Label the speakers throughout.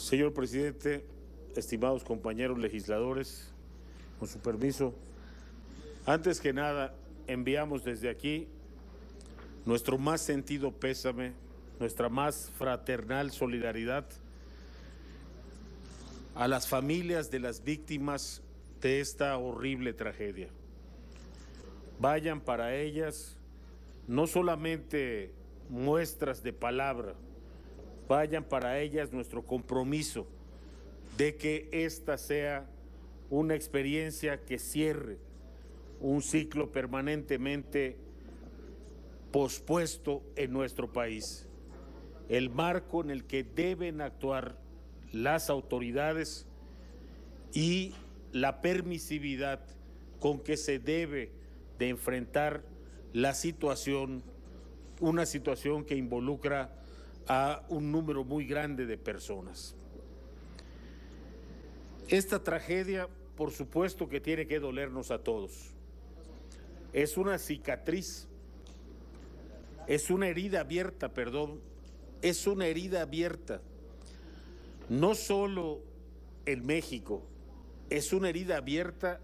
Speaker 1: Señor presidente, estimados compañeros legisladores, con su permiso, antes que nada enviamos desde aquí nuestro más sentido pésame, nuestra más fraternal solidaridad a las familias de las víctimas de esta horrible tragedia. Vayan para ellas no solamente muestras de palabra, vayan para ellas nuestro compromiso de que esta sea una experiencia que cierre un ciclo permanentemente pospuesto en nuestro país. El marco en el que deben actuar las autoridades y la permisividad con que se debe de enfrentar la situación, una situación que involucra a un número muy grande de personas. Esta tragedia, por supuesto que tiene que dolernos a todos. Es una cicatriz, es una herida abierta, es una herida abierta, no solo en México, es una herida abierta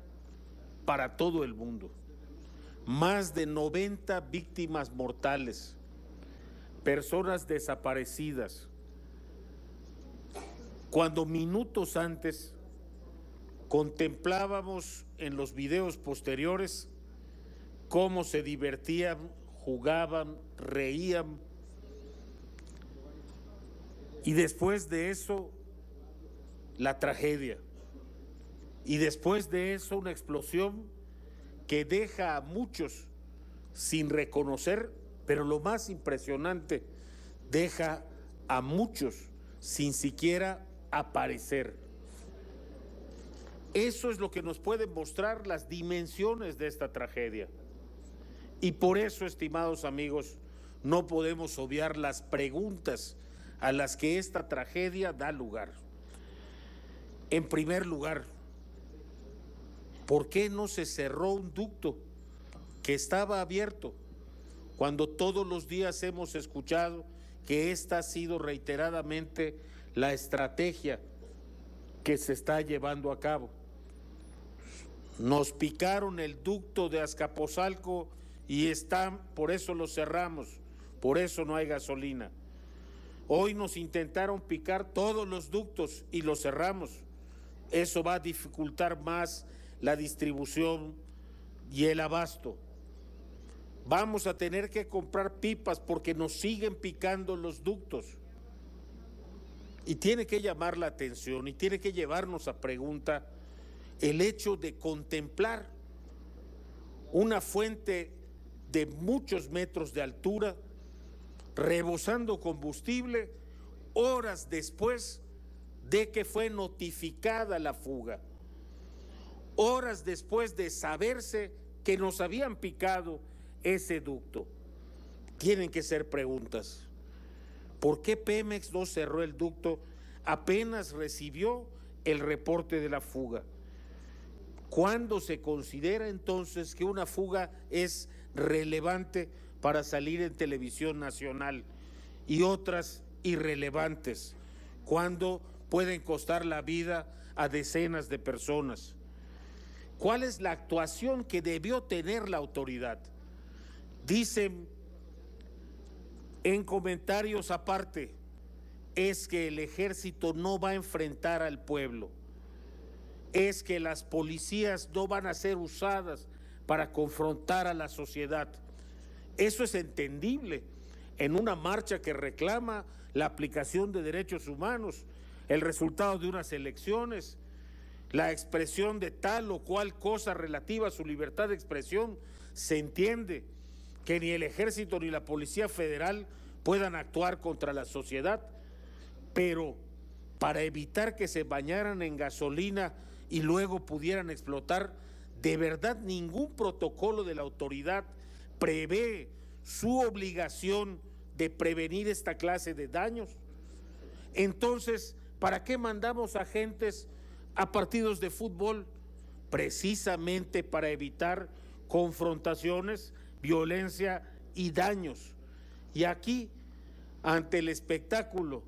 Speaker 1: para todo el mundo. Más de 90 víctimas mortales, personas desaparecidas, cuando minutos antes contemplábamos en los videos posteriores cómo se divertían, jugaban, reían, y después de eso la tragedia, y después de eso una explosión que deja a muchos sin reconocer, pero lo más impresionante, deja a muchos sin siquiera aparecer. Eso es lo que nos pueden mostrar las dimensiones de esta tragedia. Y por eso, estimados amigos, no podemos obviar las preguntas a las que esta tragedia da lugar. En primer lugar, ¿por qué no se cerró un ducto que estaba abierto cuando todos los días hemos escuchado que esta ha sido reiteradamente la estrategia que se está llevando a cabo? Nos picaron el ducto de Azcapotzalco y por eso lo cerramos, por eso no hay gasolina. Hoy nos intentaron picar todos los ductos y los cerramos. Eso va a dificultar más la distribución y el abasto. Vamos a tener que comprar pipas porque nos siguen picando los ductos. Y tiene que llamar la atención y tiene que llevarnos a pregunta el hecho de contemplar una fuente de muchos metros de altura rebosando combustible horas después de que fue notificada la fuga, horas después de saberse que nos habían picado ese ducto. Tienen que ser preguntas. ¿Por qué Pemex no cerró el ducto apenas recibió el reporte de la fuga? ¿Cuándo se considera entonces que una fuga es relevante para salir en televisión nacional y otras irrelevantes, cuando pueden costar la vida a decenas de personas? ¿Cuál es la actuación que debió tener la autoridad? Dicen en comentarios aparte, es que el ejército no va a enfrentar al pueblo, es que las policías no van a ser usadas para confrontar a la sociedad. Eso es entendible en una marcha que reclama la aplicación de derechos humanos, el resultado de unas elecciones, la expresión de tal o cual cosa relativa a su libertad de expresión. Se entiende que ni el ejército ni la Policía Federal puedan actuar contra la sociedad, pero para evitar que se bañaran en gasolina y luego pudieran explotar, ¿de verdad ningún protocolo de la autoridad prevé su obligación de prevenir esta clase de daños? Entonces, ¿para qué mandamos agentes a partidos de fútbol? Precisamente para evitar confrontaciones, violencia y daños. Y aquí, ante el espectáculo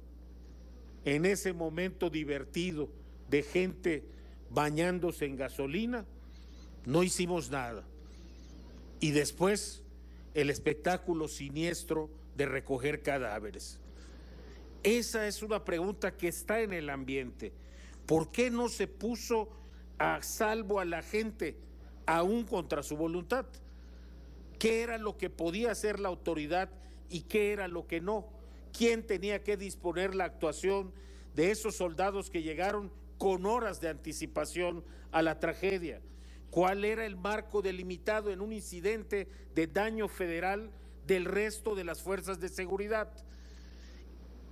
Speaker 1: en ese momento divertido de gente bañándose en gasolina, no hicimos nada. Y después el espectáculo siniestro de recoger cadáveres. Esa es una pregunta que está en el ambiente. ¿Por qué no se puso a salvo a la gente, aún contra su voluntad? ¿Qué era lo que podía hacer la autoridad y qué era lo que no? ¿Quién tenía que disponer la actuación de esos soldados que llegaron con horas de anticipación a la tragedia? ¿Cuál era el marco delimitado en un incidente de daño federal del resto de las fuerzas de seguridad?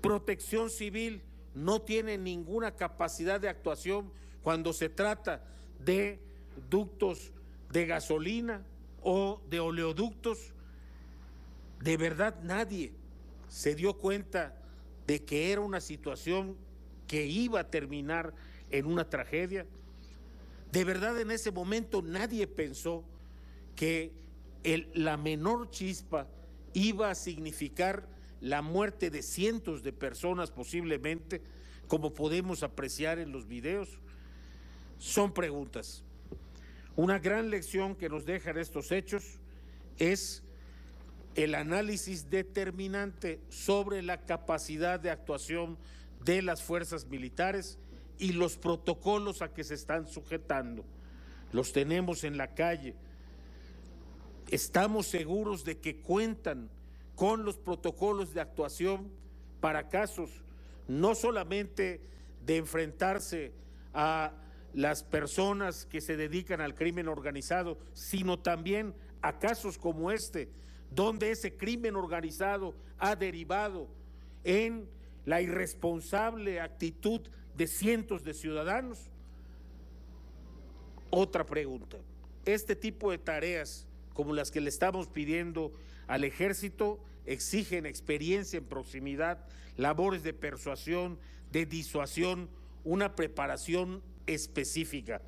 Speaker 1: Protección Civil no tiene ninguna capacidad de actuación cuando se trata de ductos de gasolina o de oleoductos. De verdad nadie se dio cuenta de que era una situación que iba a terminar en una tragedia. De verdad en ese momento nadie pensó que la menor chispa iba a significar la muerte de cientos de personas posiblemente, como podemos apreciar en los videos. Son preguntas. Una gran lección que nos dejan estos hechos es el análisis determinante sobre la capacidad de actuación de las fuerzas militares y los protocolos a que se están sujetando. Los tenemos en la calle. Estamos seguros de que cuentan con los protocolos de actuación para casos no solamente de enfrentarse a las personas que se dedican al crimen organizado, sino también a casos como este, donde ese crimen organizado ha derivado en la irresponsable actitud de cientos de ciudadanos. Otra pregunta, este tipo de tareas como las que le estamos pidiendo al Ejército exigen experiencia en proximidad, labores de persuasión, de disuasión, una preparación específica.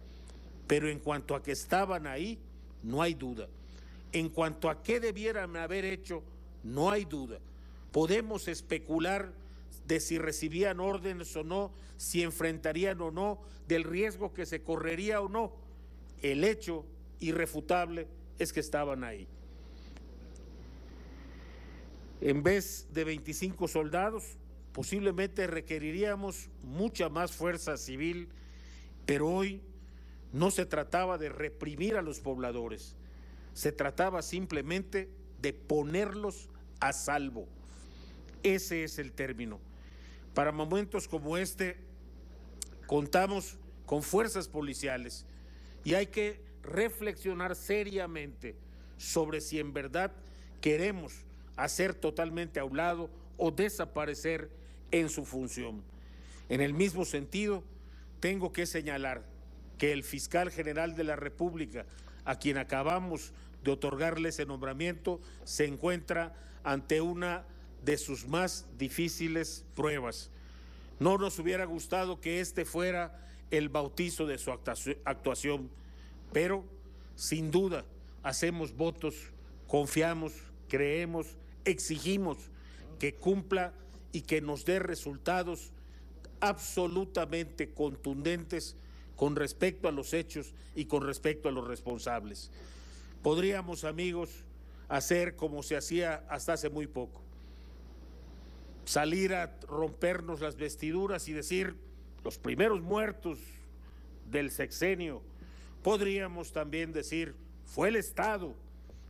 Speaker 1: Pero en cuanto a que estaban ahí, no hay duda. En cuanto a qué debieran haber hecho, no hay duda. Podemos especular de si recibían órdenes o no, si enfrentarían o no, del riesgo que se correría o no. El hecho irrefutable es que estaban ahí. En vez de 25 soldados, posiblemente requeriríamos mucha más fuerza civil, pero hoy no se trataba de reprimir a los pobladores, se trataba simplemente de ponerlos a salvo. Ese es el término. Para momentos como este, contamos con fuerzas policiales y hay que reflexionar seriamente sobre si en verdad queremos hacer totalmente a un lado o desaparecer en su función. En el mismo sentido, tengo que señalar que el fiscal general de la República, a quien acabamos de otorgarle ese nombramiento, se encuentra ante una de sus más difíciles pruebas. No nos hubiera gustado que este fuera el bautizo de su actuación, pero sin duda hacemos votos, confiamos, creemos, exigimos que cumpla y que nos dé resultados absolutamente contundentes con respecto a los hechos y con respecto a los responsables. Podríamos, amigos, hacer como se hacía hasta hace muy poco, salir a rompernos las vestiduras y decir los primeros muertos del sexenio. Podríamos también decir fue el Estado,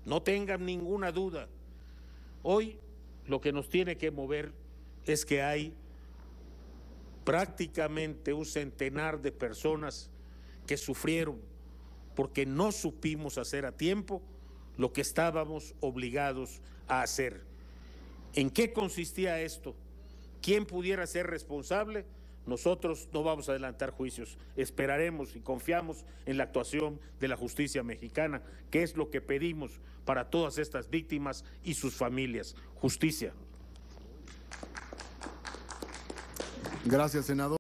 Speaker 1: no tengan ninguna duda. Hoy lo que nos tiene que mover es que hay prácticamente un centenar de personas que sufrieron porque no supimos hacer a tiempo lo que estábamos obligados a hacer. ¿En qué consistía esto? ¿Quién pudiera ser responsable? Nosotros no vamos a adelantar juicios, esperaremos y confiamos en la actuación de la justicia mexicana, que es lo que pedimos para todas estas víctimas y sus familias. Justicia.
Speaker 2: Gracias, senador.